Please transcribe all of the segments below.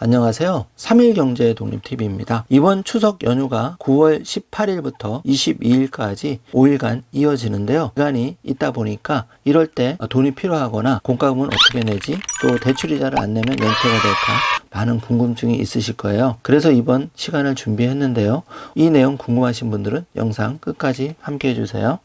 안녕하세요. 3일 경제 독립TV입니다. 이번 추석 연휴가 9월 18일부터 22일까지 5일간 이어지는데요. 기간이 있다 보니까 이럴 때 돈이 필요하거나 공과금은 어떻게 내지, 또 대출이자를 안 내면 연체가 될까 많은 궁금증이 있으실 거예요. 그래서 이번 시간을 준비했는데요. 이 내용 궁금하신 분들은 영상 끝까지 함께 해주세요.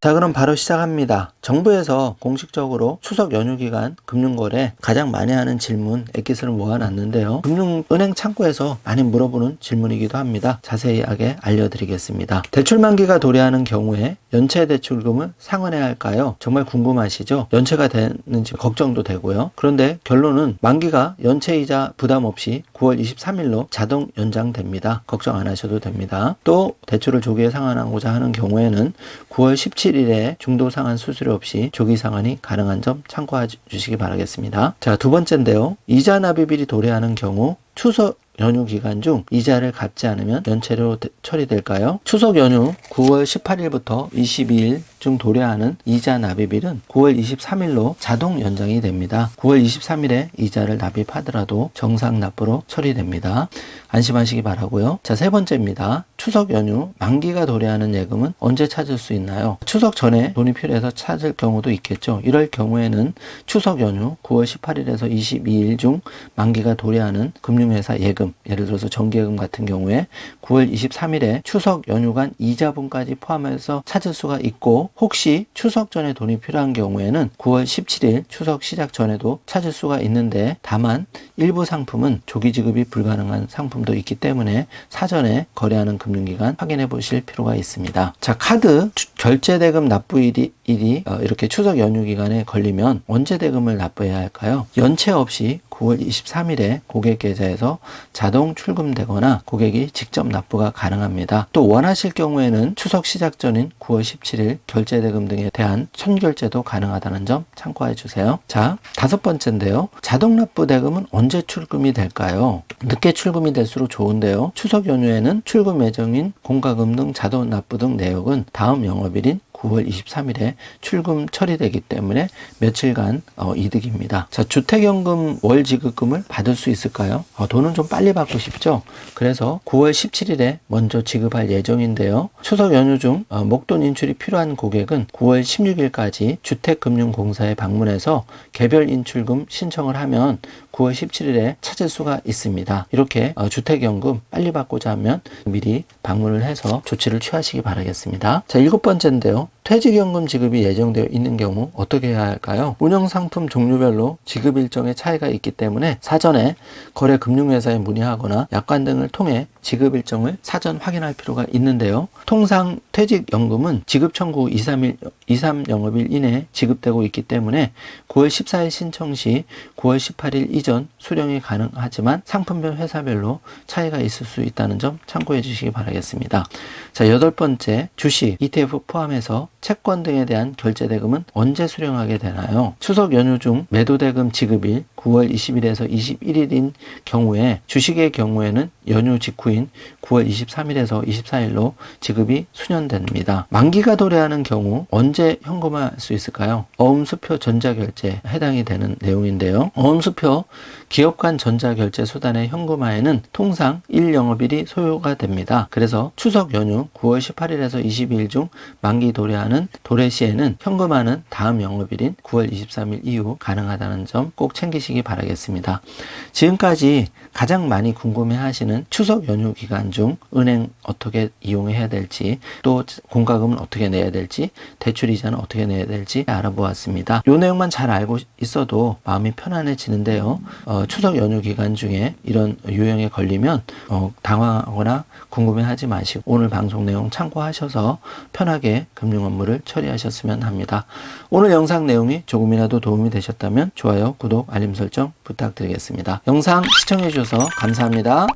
자, 그럼 바로 시작합니다. 정부에서 공식적으로 추석 연휴 기간 금융거래 가장 많이 하는 질문 엑기스를 모아놨는데요. 금융은행 창구에서 많이 물어보는 질문이기도 합니다. 자세하게 알려드리겠습니다. 대출 만기가 도래하는 경우에 연체 대출금을 상환해야 할까요? 정말 궁금하시죠? 연체가 되는지 걱정도 되고요. 그런데 결론은 만기가 연체이자 부담 없이 9월 23일로 자동 연장됩니다. 걱정 안 하셔도 됩니다. 또 대출을 조기에 상환하고자 하는 경우에는 9월 17일에 중도 상환 수수료 없이 조기 상환이 가능한 점 참고해 주시기 바라겠습니다. 자, 두 번째인데요. 이자 납입일이 도래하는 경우 추석 연휴 기간 중 이자를 갚지 않으면 연체로 처리될까요? 추석 연휴 9월 18일부터 22일 중 도래하는 이자 납입일은 9월 23일로 자동 연장이 됩니다. 9월 23일에 이자를 납입하더라도 정상 납부로 처리됩니다. 안심하시기 바라고요. 자, 세 번째입니다. 추석 연휴 만기가 도래하는 예금은 언제 찾을 수 있나요? 추석 전에 돈이 필요해서 찾을 경우도 있겠죠. 이럴 경우에는 추석 연휴 9월 18일에서 22일 중 만기가 도래하는 금융회사 예금, 예를 들어서 정기예금 같은 경우에 9월 23일에 추석 연휴간 이자분까지 포함해서 찾을 수가 있고, 혹시 추석 전에 돈이 필요한 경우에는 9월 17일 추석 시작 전에도 찾을 수가 있는데, 다만 일부 상품은 조기 지급이 불가능한 상품도 있기 때문에 사전에 거래하는 금융기관 확인해 보실 필요가 있습니다. 자, 카드 결제 대금 납부일이 이렇게 추석 연휴 기간에 걸리면 언제 대금을 납부해야 할까요? 연체 없이 9월 23일에 고객 계좌에서 자동 출금되거나 고객이 직접 납부가 가능합니다. 또 원하실 경우에는 추석 시작 전인 9월 17일 결제 대금 등에 대한 선결제도 가능하다는 점 참고해 주세요. 자, 다섯 번째인데요. 자동 납부 대금은 언제 출금이 될까요? 늦게 출금이 될수록 좋은데요. 추석 연휴에는 출금 예정인 공과금 등 자동 납부 등 내역은 다음 영업일인 9월 23일에 출금 처리되기 때문에 며칠간 이득입니다. 자, 주택연금 월 지급금을 받을 수 있을까요? 돈은 좀 빨리 받고 싶죠? 그래서 9월 17일에 먼저 지급할 예정인데요. 추석 연휴 중 목돈 인출이 필요한 고객은 9월 16일까지 주택금융공사에 방문해서 개별 인출금 신청을 하면 9월 17일에 찾을 수가 있습니다. 이렇게 주택연금 빨리 받고자 하면 미리 방문을 해서 조치를 취하시기 바라겠습니다. 자, 일곱 번째인데요. 퇴직연금 지급이 예정되어 있는 경우 어떻게 해야 할까요? 운영상품 종류별로 지급 일정에 차이가 있기 때문에 사전에 거래 금융회사에 문의하거나 약관 등을 통해 지급 일정을 사전 확인할 필요가 있는데요. 통상 퇴직연금은 지급 청구 23 영업일 이내에 지급되고 있기 때문에 9월 14일 신청 시 9월 18일 이전 수령이 가능하지만 상품별 회사별로 차이가 있을 수 있다는 점 참고해 주시기 바라겠습니다. 자, 여덟 번째, 주식, ETF 포함해서 채권 등에 대한 결제 대금은 언제 수령하게 되나요? 추석 연휴 중 매도 대금 지급일 9월 20일에서 21일인 경우에, 주식의 경우에는 연휴 직후인 9월 23일에서 24일로 지급이 수년됩니다. 만기가 도래하는 경우 언제 현금화할 수 있을까요? 어음수표 전자결제에 해당이 되는 내용인데요. 어음수표 기업 간 전자결제 수단의 현금화에는 통상 1영업일이 소요가 됩니다. 그래서 추석 연휴 9월 18일에서 22일 중 만기 도래하는 도래 시에는 현금화는 다음 영업일인 9월 23일 이후 가능하다는 점 꼭 챙기시기 바라겠습니다. 지금까지 가장 많이 궁금해 하시는 추석 연휴 기간 중 은행 어떻게 이용해야 될지, 또 공과금은 어떻게 내야 될지, 대출 이자는 어떻게 내야 될지 알아보았습니다. 이 내용만 잘 알고 있어도 마음이 편안해지는데요. 추석 연휴 기간 중에 이런 유형에 걸리면 당황하거나 궁금해하지 마시고 오늘 방송 내용 참고하셔서 편하게 금융 업무를 처리하셨으면 합니다. 오늘 영상 내용이 조금이라도 도움이 되셨다면 좋아요, 구독, 알림 설정 부탁드리겠습니다. 영상 시청해 주셔서 감사합니다.